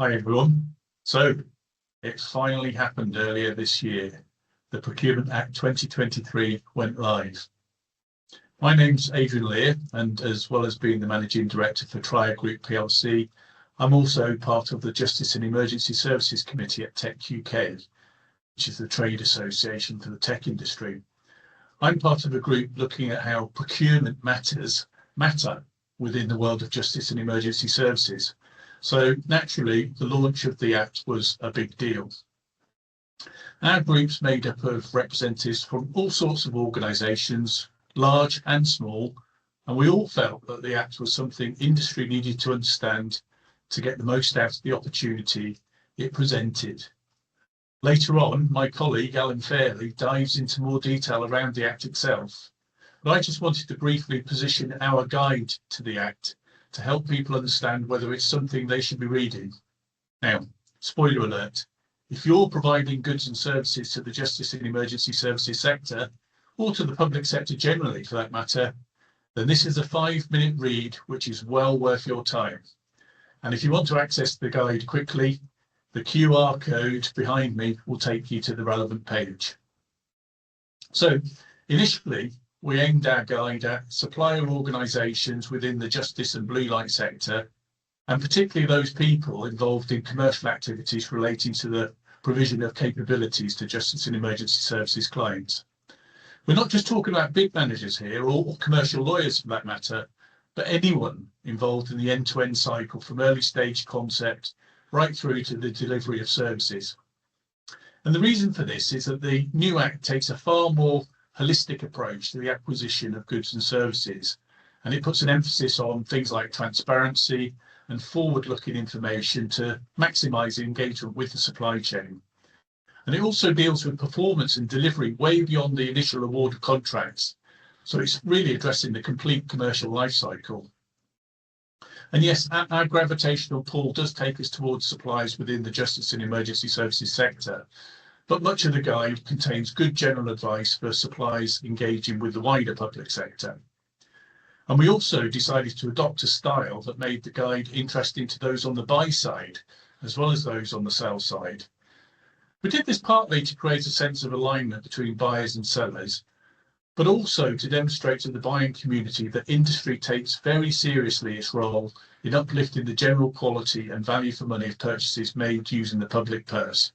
Hi everyone. So it finally happened earlier this year. The Procurement Act 2023 went live. My name's Adrian Leer, and as well as being the Managing Director for Triad Group PLC, I'm also part of the Justice and Emergency Services Committee at Tech UK, which is the trade association for the tech industry. I'm part of a group looking at how procurement matters matter within the world of justice and emergency services. So naturally, the launch of the Act was a big deal. Our group's made up of representatives from all sorts of organisations, large and small, and we all felt that the Act was something industry needed to understand to get the most out of the opportunity it presented. Later on, my colleague Allan Fairley dives into more detail around the Act itself, but I just wanted to briefly position our guide to the Act to help people understand whether it's something they should be reading. Now, spoiler alert, if you're providing goods and services to the justice and emergency services sector, or to the public sector generally for that matter, then this is a 5-minute read which is well worth your time. And if you want to access the guide quickly, the QR code behind me will take you to the relevant page. So initially, we aimed our guide at supplier organisations within the justice and blue light sector, and particularly those people involved in commercial activities relating to the provision of capabilities to justice and emergency services clients. We're not just talking about big managers here, or commercial lawyers for that matter, but anyone involved in the end-to-end cycle from early stage concept right through to the delivery of services. And the reason for this is that the new Act takes a far more holistic approach to the acquisition of goods and services, and it puts an emphasis on things like transparency and forward-looking information to maximise engagement with the supply chain. And it also deals with performance and delivery way beyond the initial award of contracts, so it's really addressing the complete commercial life cycle. And yes, our gravitational pull does take us towards suppliers within the justice and emergency services sector, but much of the guide contains good general advice for suppliers engaging with the wider public sector. And we also decided to adopt a style that made the guide interesting to those on the buy side, as well as those on the sell side. We did this partly to create a sense of alignment between buyers and sellers, but also to demonstrate to the buying community that industry takes very seriously its role in uplifting the general quality and value for money of purchases made using the public purse.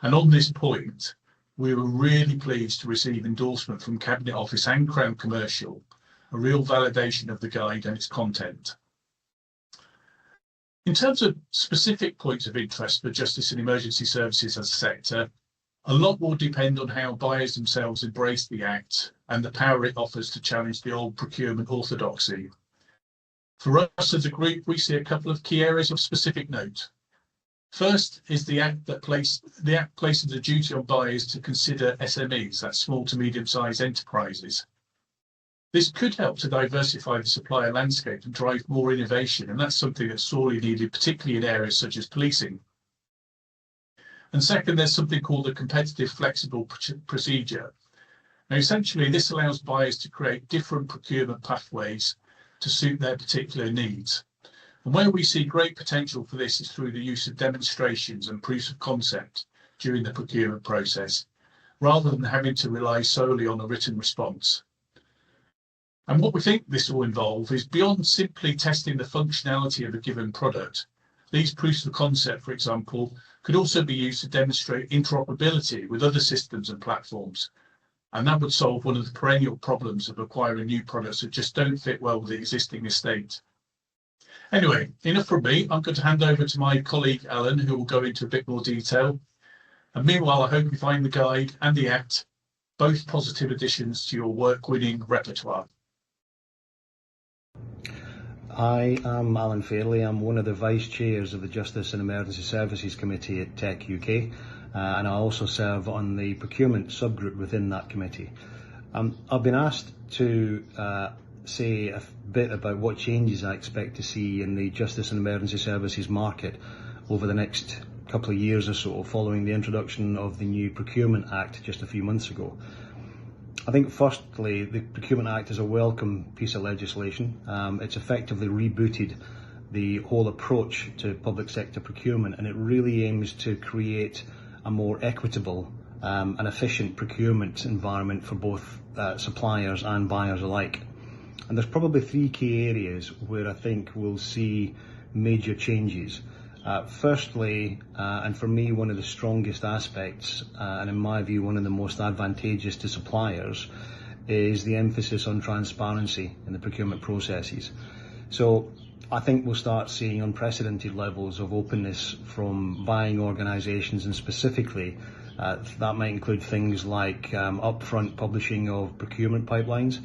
And on this point, we were really pleased to receive endorsement from Cabinet Office and Crown Commercial, a real validation of the guide and its content. In terms of specific points of interest for justice and emergency services as a sector, a lot will depend on how buyers themselves embrace the Act and the power it offers to challenge the old procurement orthodoxy. For us as a group, we see a couple of key areas of specific note. First is the Act places a duty on buyers to consider SMEs, that's small to medium-sized enterprises. This could help to diversify the supplier landscape and drive more innovation, and that's something that's sorely needed, particularly in areas such as policing. And second, there's something called a competitive flexible procedure. Now, essentially, this allows buyers to create different procurement pathways to suit their particular needs. And where we see great potential for this is through the use of demonstrations and proofs of concept during the procurement process, rather than having to rely solely on a written response. And what we think this will involve is, beyond simply testing the functionality of a given product, these proofs of concept, for example, could also be used to demonstrate interoperability with other systems and platforms. And that would solve one of the perennial problems of acquiring new products that just don't fit well with the existing estate. Anyway, enough from me. I'm going to hand over to my colleague Allan, who will go into a bit more detail. And meanwhile, I hope you find the guide and the Act both positive additions to your work-winning repertoire. I am Allan Fairley. I'm one of the Vice Chairs of the Justice and Emergency Services Committee at Tech UK, and I also serve on the Procurement Sub-group within that committee. I've been asked to say a bit about what changes I expect to see in the Justice and Emergency Services market over the next couple of years or so, following the introduction of the new Procurement Act just a few months ago. I think firstly, the Procurement Act is a welcome piece of legislation. It's effectively rebooted the whole approach to public sector procurement, and it really aims to create a more equitable and efficient procurement environment for both suppliers and buyers alike. And there's probably three key areas where I think we'll see major changes. Firstly, and for me one of the strongest aspects, and in my view one of the most advantageous to suppliers, is the emphasis on transparency in the procurement processes. So I think we'll start seeing unprecedented levels of openness from buying organisations, and specifically that might include things like upfront publishing of procurement pipelines,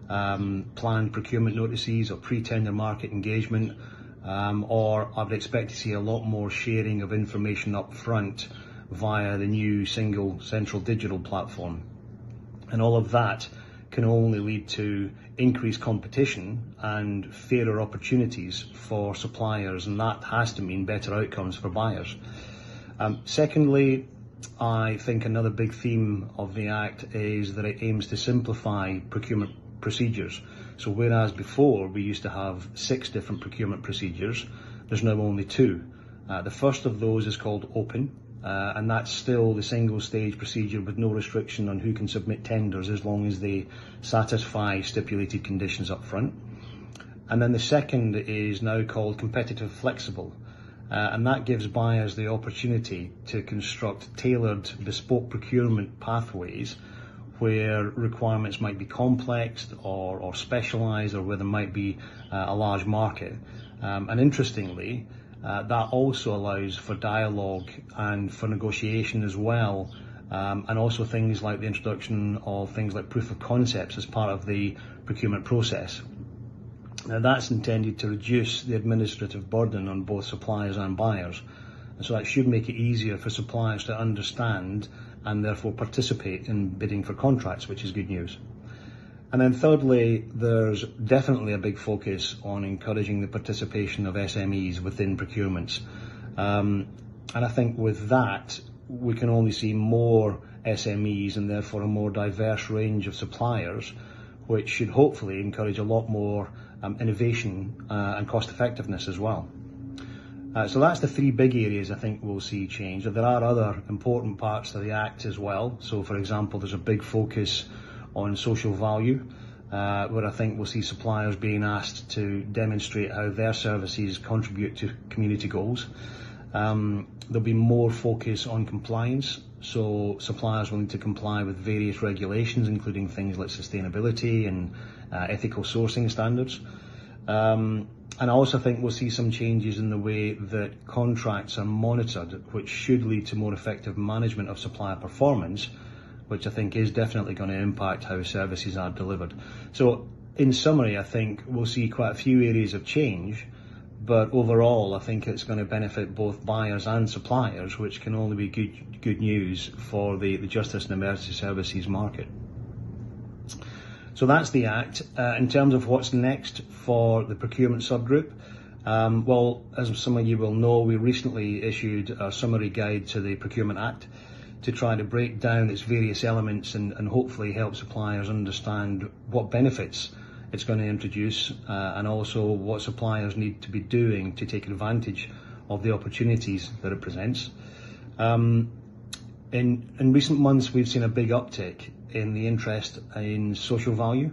planned procurement notices or pre-tender market engagement, or I would expect to see a lot more sharing of information up front via the new single central digital platform. And all of that can only lead to increased competition and fairer opportunities for suppliers, and that has to mean better outcomes for buyers. Secondly, I think another big theme of the Act is that it aims to simplify procurement procedures. So whereas before we used to have 6 different procurement procedures, there's now only 2. The first of those is called open, and that's still the single stage procedure with no restriction on who can submit tenders as long as they satisfy stipulated conditions up front. And then the second is now called competitive flexible, and that gives buyers the opportunity to construct tailored bespoke procurement pathways where requirements might be complex or specialised, or where there might be a large market. And interestingly, that also allows for dialogue and for negotiation as well, and also things like the introduction of things like proof of concepts as part of the procurement process. Now that's intended to reduce the administrative burden on both suppliers and buyers, and so that should make it easier for suppliers to understand and therefore participate in bidding for contracts, which is good news. And then thirdly, there's definitely a big focus on encouraging the participation of SMEs within procurements. And I think with that, we can only see more SMEs and therefore a more diverse range of suppliers, which should hopefully encourage a lot more innovation and cost effectiveness as well. So that's the 3 big areas I think we'll see change. There are other important parts of the Act as well. So for example, there's a big focus on social value, where I think we'll see suppliers being asked to demonstrate how their services contribute to community goals. There'll be more focus on compliance, so suppliers will need to comply with various regulations, including things like sustainability and ethical sourcing standards. And I also think we'll see some changes in the way that contracts are monitored, which should lead to more effective management of supplier performance, which I think is definitely going to impact how services are delivered. So in summary, I think we'll see quite a few areas of change, but overall I think it's going to benefit both buyers and suppliers, which can only be good news for the Justice and Emergency Services market. So that's the Act. In terms of what's next for the Procurement Sub-group, well, as some of you will know, we recently issued a summary guide to the Procurement Act to try to break down its various elements and hopefully help suppliers understand what benefits it's going to introduce, and also what suppliers need to be doing to take advantage of the opportunities that it presents. In recent months, we've seen a big uptick in the interest in social value.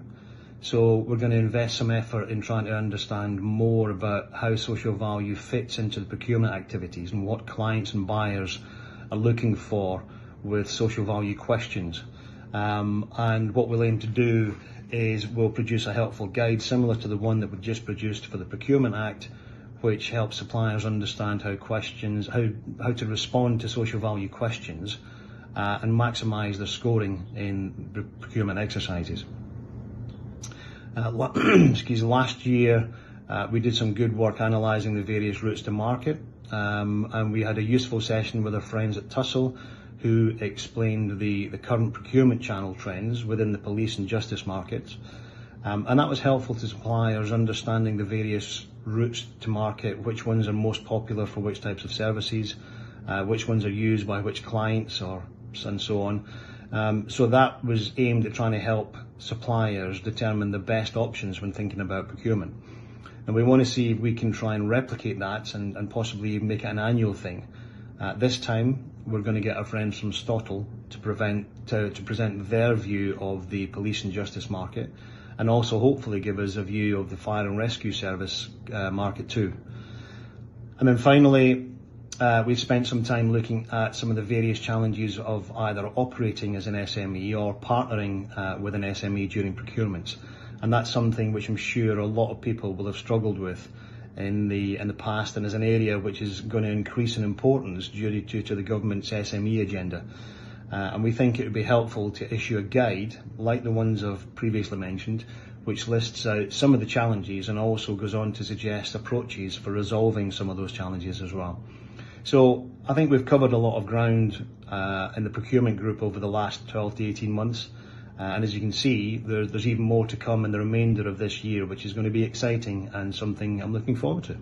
So we're going to invest some effort in trying to understand more about how social value fits into the procurement activities and what clients and buyers are looking for with social value questions. And what we'll aim to do is we'll produce a helpful guide similar to the one that we just produced for the Procurement Act, which helps suppliers understand how to respond to social value questions and maximise their scoring in procurement exercises. Last year we did some good work analysing the various routes to market, and we had a useful session with our friends at Tussell, who explained the current procurement channel trends within the police and justice markets, and that was helpful to suppliers understanding the various routes to market, which ones are most popular for which types of services, which ones are used by which clients, and so on. So that was aimed at trying to help suppliers determine the best options when thinking about procurement. And we want to see if we can try and replicate that and possibly make it an annual thing. This time, we're going to get our friends from Stottle to present their view of the police and justice market, and also hopefully give us a view of the fire and rescue service market too. And then finally, we've spent some time looking at some of the various challenges of either operating as an SME or partnering with an SME during procurements. And that's something which I'm sure a lot of people will have struggled with in the past, and is an area which is going to increase in importance due to the government's SME agenda. And we think it would be helpful to issue a guide, like the ones I've previously mentioned, which lists out some of the challenges and also goes on to suggest approaches for resolving some of those challenges as well. So I think we've covered a lot of ground in the procurement group over the last 12 to 18 months. And as you can see, there's even more to come in the remainder of this year, which is going to be exciting and something I'm looking forward to.